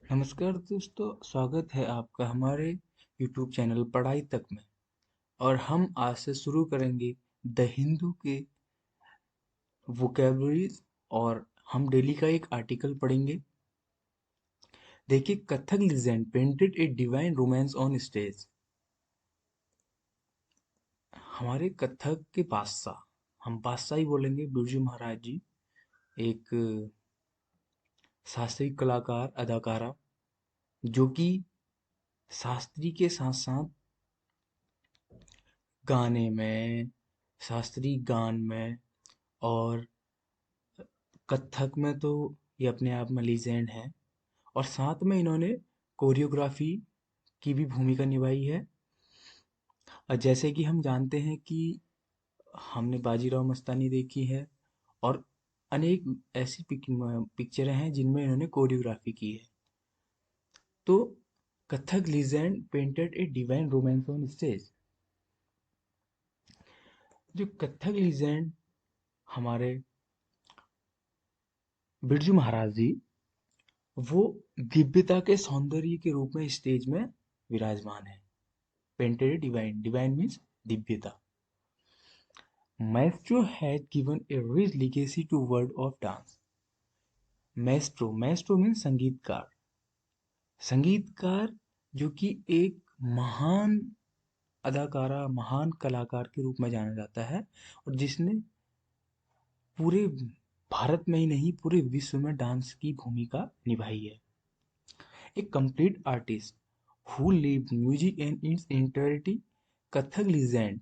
नमस्कार दोस्तों, स्वागत है आपका हमारे YouTube चैनल पढ़ाई तक में। और हम आज से शुरू करेंगे द हिंदू के वोकेबलरीज। और हम डेली का एक आर्टिकल पढ़ेंगे। देखिए, Kathak legend painted a divine romance on stage. हमारे कथक के बादशाह, हम बादशाह ही बोलेंगे, बिरजू महाराज जी एक शास्त्रीय कलाकार अदाकारा जो कि शास्त्रीय के साथ साथ गाने में, शास्त्रीय गान में और कथक में तो ये अपने आप में लीजेंड है। और साथ में इन्होंने कोरियोग्राफी की भी भूमिका निभाई है। और जैसे कि हम जानते हैं कि हमने बाजीराव मस्तानी देखी है और अनेक ऐसी पिक्चरें हैं जिनमें इन्होंने कोरियोग्राफी की है। तो Kathak legend painted a divine romance on stage. जो कथक लीजेंड हमारे बिरजू महाराज जी, वो दिव्यता के सौंदर्य के रूप में स्टेज में विराजमान है। पेंटेड डिवाइन, डिवाइन मीन्स दिव्यता। Maestro had given a rich legacy to world of dance. Maestro, maestro means संगीतकार। संगीतकार जो कि एक महान अदाकारा, महान कलाकार के रूप में जाना जाता है और जिसने पूरे भारत में ही नहीं पूरे विश्व में डांस की भूमिका निभाई है। A complete artist who lived music in its entirety, Kathak legend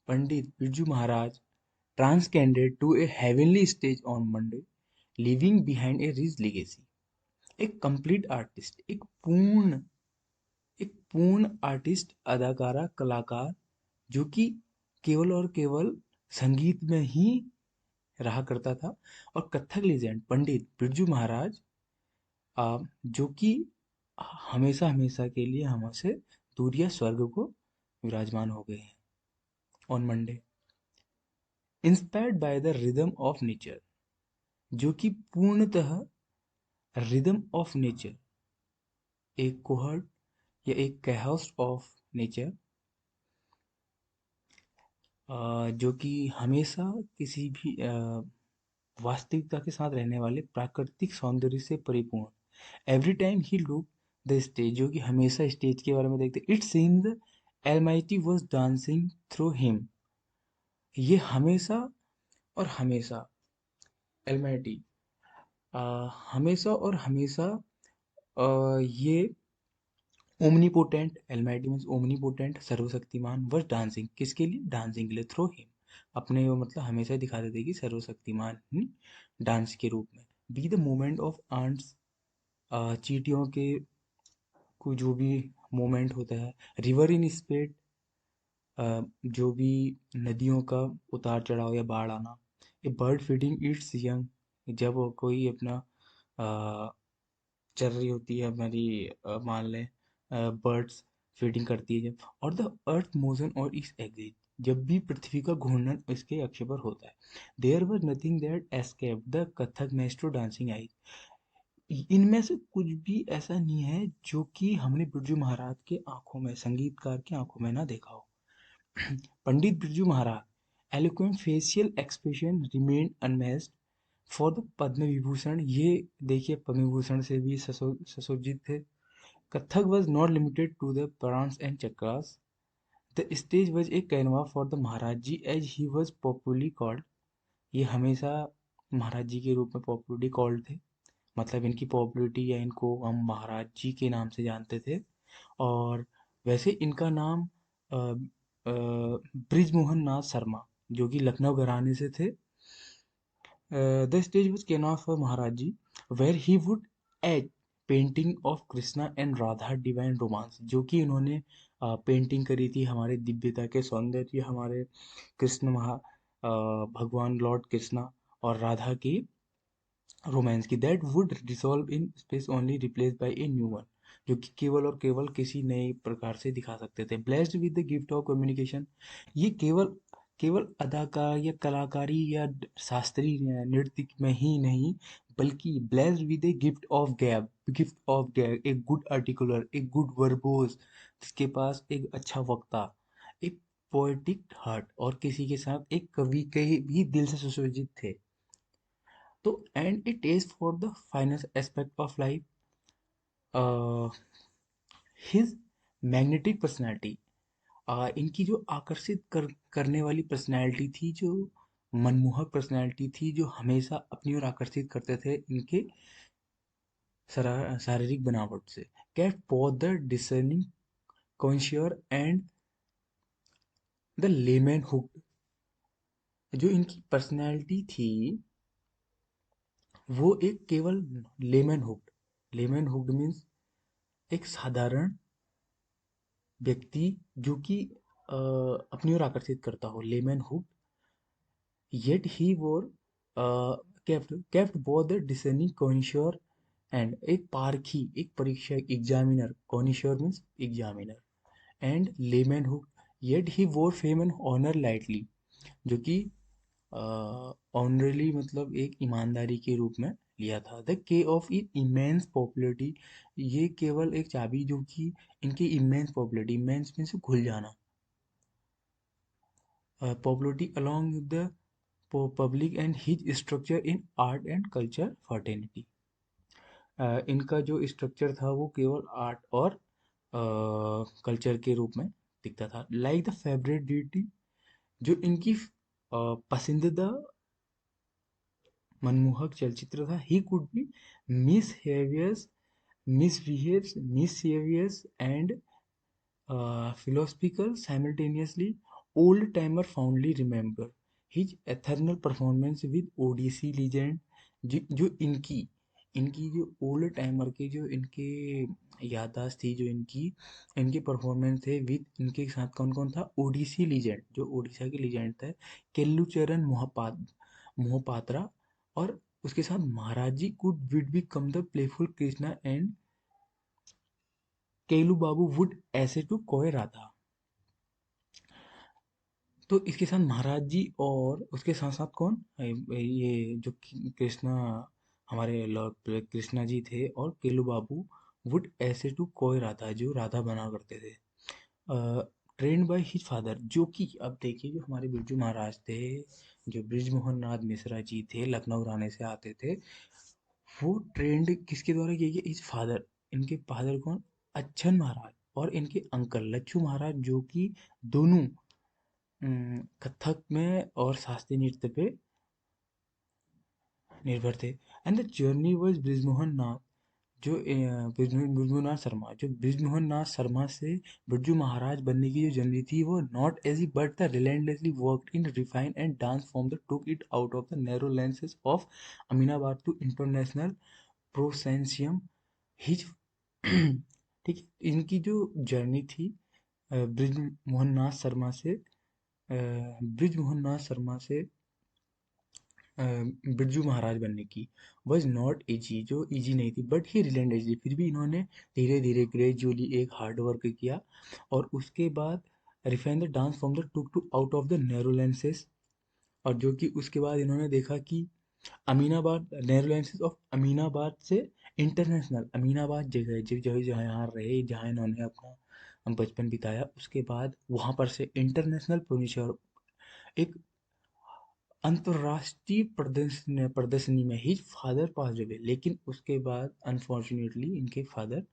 Pandit Birju Maharaj transcended to a heavenly stage on Monday, leaving behind a rich legacy. एक कंप्लीट आर्टिस्ट, एक पूर्ण आर्टिस्ट, अदाकारा, कलाकार जो कि केवल और केवल संगीत में ही रहा करता था। और कथक लीजेंड पंडित बिरजू महाराज, जो कि हमेशा हमेशा के लिए हमसे दूर या स्वर्ग को विराजमान हो गए हैं on Monday. Inspired by the rhythm of nature, जो कि पूर्णतः रिदम ऑफ नेचर, एक कोहर्ट या एक कैहोस्ट ऑफ नेचर, जो कि हमेशा किसी भी वास्तविकता के साथ रहने वाले प्राकृतिक सौंदर्य से परिपूर्ण। Every time he look the stage, जो कि हमेशा स्टेज के बारे में देखते, it seem the almighty was dancing through him. ये हमेशा और हमेशा एलमाइटी, हमेशा और हमेशा ये ओमनीपोटेंट, एलमाइटी मीन्स ओमनीपोटेंट, सर्वशक्तिमान, वह डांसिंग किसके लिए, डांसिंग के लिए, थ्रू हिम, अपने वो मतलब हमेशा दिखा देते कि सर्वशक्तिमान डांस के रूप में। Be the movement of ants, चींटियों के को जो भी मूवमेंट होता है, रिवर इन स्पीड, जो भी नदियों का उतार चढ़ाव या बाढ़ आना, ए बर्ड फीडिंग इट्स यंग, जब कोई अपना चल रही होती है हमारी, मान लें बर्ड्स फीडिंग करती है जब, और द अर्थ मोशन और इस एग्जिट, जब भी पृथ्वी का घूर्णन इसके अक्ष पर होता है। There was nothing that escape the Kathak maestro dancing eye. इनमें से कुछ भी ऐसा नहीं है जो कि हमने बिरजू महाराज के आंखों में, संगीतकार की आंखों में ना देखा हो। Pandit Birju Maharaj eloquent facial expression remain unmatched for the Padma Vibhushan. ये देखिए, पद्म विभूषण से भी सुसज्जित थे। Kathak was not limited to the trance and chakras. The stage was a canvas for the Maharaj ji as he was popularly called. ये हमेशा महाराज जी के रूप में पॉपुलरली कॉल्ड थे, मतलब इनकी पॉपुलरिटी या इनको हम महाराज जी के नाम से जानते थे। और वैसे इनका नाम ब्रिजमोहन नाथ शर्मा, जो कि लखनऊ घराने से थे। The stage was canvas for Maharaj ji, where he would etch painting of Krishna and Radha divine romance, जो कि इन्होंने पेंटिंग करी थी हमारे दिव्यता के सौंदर्य, हमारे कृष्ण भगवान लॉर्ड कृष्णा और राधा की रोमांस की, that would dissolve in space only replace by a new one, जो कि केवल और केवल किसी नए प्रकार से दिखा सकते थे। Blessed with the gift of communication, ये केवल केवल अदाकार या कलाकारी या शास्त्रीय नृत्य में ही नहीं, बल्कि blessed with a gift of gap, gift of gag, एक गुड आर्टिकुलर, एक गुड वर्बोस, जिसके पास एक अच्छा वक्ता, एक पोएटिक हार्ट, और किसी के साथ एक कवि के भी दिल से सुसज्जित थे। तो and it is for the finest aspect of life, his magnetic personality, इनकी जो करने वाली पर्सनैलिटी थी, जो मनमोहक पर्सनैलिटी थी, जो हमेशा अपनी ओर आकर्षित करते थे इनके शारीरिक बनावट से, kept both the discerning connoisseur and the layman hooked. जो इनकी पर्सनैलिटी थी वो एक केवल लेमैन हुक्ड मीन्स एक साधारण व्यक्ति जो कि अपनी ओर आकर्षित करता हो, layman hooked, yet he wore kept both the discerning connoisseur and एक पारखी, एक परीक्षक, examiner, connoisseur means examiner, and layman hooked, yet he wore fame and honour lightly, जो कि ऑनरली मतलब एक ईमानदारी के रूप में लिया था। द के ऑफ इमेंस पॉपुलरिटी, ये केवल एक चाबी जो कि इनकी इमेंस पॉपुलरिटी, इमेंस मीन्स घुल जाना, popularity along with the public and his structure in art and culture fraternity. इनका जो स्ट्रक्चर था वो केवल आर्ट और कल्चर के रूप में दिखता था। लाइक द फेवरेट डिटी, जो इनकी पसंदीदा मनमोहक चलचित्र था, he could be mischievous mischievous and philosophical simultaneously. Old timer fondly remember his eternal performance with Odissi legend, जो इनकी इनकी जो ओल्ड टाइमर के जो इनके याददाश्त थी, जो इनकी इनके परफॉर्मेंस थे विद इनके साथ कौन कौन था, ओडिसी लीजेंड, जो ओडिशा के लीजेंड थे, केल्लुचरण मोहपात्रा, और उसके साथ Maharaj ji could with become the playful Krishna and Kelu Babu would essay to coy Radha. तो इसके साथ महाराज जी और उसके साथ साथ कौन, ये जो कृष्णा, हमारे लॉर्ड कृष्णा जी थे, और केलू Babu would essay to coy Radha, जो राधा बना करते थे, ट्रेंड बाय हिज फादर। जो कि अब देखिए, जो हमारे बिरजू महाराज थे, जो बृजमोहन नाथ मिश्रा जी थे, लखनऊ राणे से आते थे, वो ट्रेंड किसके द्वारा किया गया, इस फादर, इनके फादर कौन, अच्छन महाराज, और इनके अंकल लच्छू महाराज, जो कि दोनों कथक में और शास्त्रीय नृत्य पे निर्भर थे। And the journey was Brijmohan Nath, जो बृजमोहन शर्मा, जो बृजमोहन नाथ शर्मा से बिरजू महाराज बनने की जो जर्नी थी, वो not easy but the relentlessly worked in refine and dance form the took it out of the narrow lenses of Aminabad to international proscenium his. ठीक है, इनकी जो जर्नी थी ब्रिज मोहन नाथ शर्मा से, ब्रिज मोहन नाथ शर्मा से बिरजू महाराज बनने की, वॉज नॉट इजी, जो इजी नहीं थी, बट ही रिलेंटली, फिर भी इन्होंने धीरे धीरे ग्रेजुअली एक हार्ड वर्क किया, और उसके बाद refine the dance from the took to out of the narrow lenses, और जो कि उसके बाद इन्होंने देखा कि अमीनाबाद, नेदरलैंड्स ऑफ अमीनाबाद से इंटरनेशनल, अमीनाबाद जगह जगह जहाँ यहाँ रहे, जहाँ इन्होंने अपना बचपन बिताया, उसके बाद वहाँ पर से इंटरनेशनल प्रोड्यूसर, एक अंतर्राष्ट्रीय प्रदर्शनी में ही फादर पास अवे, लेकिन उसके बाद अनफॉर्चुनेटली इनके फादर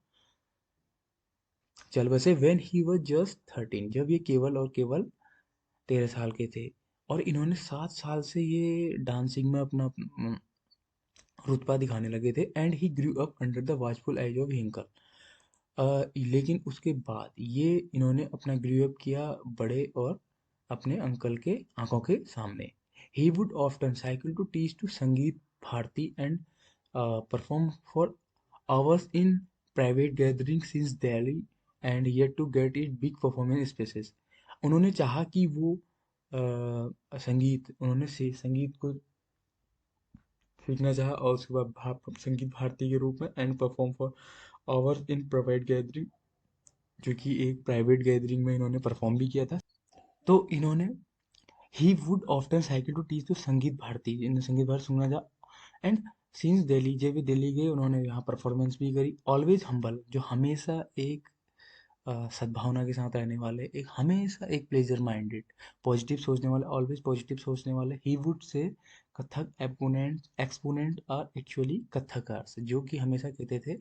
चल बसे व्हेन ही वाज जस्ट 13, जब ये केवल और केवल 13 साल के थे, और इन्होंने 7 साल से ये डांसिंग में अपना रुतबा दिखाने लगे थे, and he grew up under the watchful eyes of Hinkle. लेकिन उसके बाद ये इन्होंने अपना ग्रू अप किया बड़े और अपने अंकल के आंखों के सामने। He would often cycle to teach to Sangeet Bharati and perform for hours in private gathering since Delhi and yet to get it big performance spaces. उन्होंने चाहा कि वो उन्होंने संगीत को सीखना चाहा, और उसके बाद संगीत भारती के रूप में and perform for hours in private gathering, जो कि एक प्राइवेट गैदरिंग में इन्होंने परफॉर्म भी किया था। तो इन्होंने he would often cycle to teach to Sangeet Bharati, इन संगीत भारती सुनना था, एंड सिंस दिल्ली, जब भी दिल्ली गए उन्होंने यहाँ परफॉर्मेंस भी करी। ऑलवेज हम्बल, जो हमेशा एक सद्भावना के साथ रहने वाले, एक हमेशा एक प्लेजर माइंडेड, पॉजिटिव सोचने वाले, ऑलवेज पॉजिटिव सोचने वाले। He would say Kathak opponent exponent are actually kathakars, जो कि हमेशा कहते थे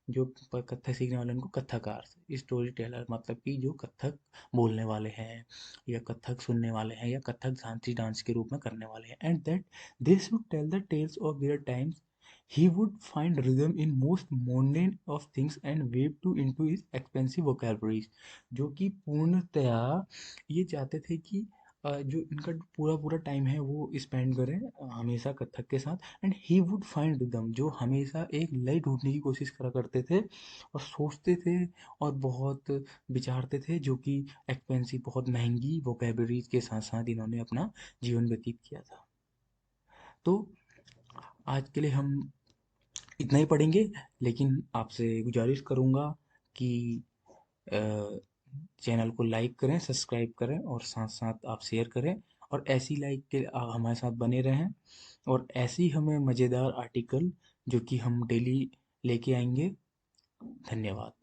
जो कथक सीखने वाले उनको कथकारस, स्टोरी टेलर, मतलब कि जो कथक बोलने वाले हैं या कथक सुनने वाले हैं या कथक झांसी डांस के रूप में करने वाले हैं। And that they should tell the tales of their times. He would find rhythm in most mundane of things and weave to into his expensive vocabularies। जो कि पूर्णतया ये चाहते थे कि जो इनका पूरा पूरा टाइम है वो स्पेंड करें हमेशा कथक के साथ। And he would find rhythm, जो हमेशा एक लय ढूंढने की कोशिश करा करते थे और सोचते थे और बहुत विचारते थे, जो कि एक्सपेंसिव, बहुत महंगी वोकेबलरीज के साथ साथ इन्होंने अपना जीवन व्यतीत किया था। तो आज के लिए हम इतना ही पढ़ेंगे, लेकिन आपसे गुजारिश करूँगा कि चैनल को लाइक करें, सब्सक्राइब करें और साथ साथ आप शेयर करें। और ऐसी लाइक के हमारे साथ बने रहें और ऐसी हमें मज़ेदार आर्टिकल जो कि हम डेली लेके आएंगे। धन्यवाद।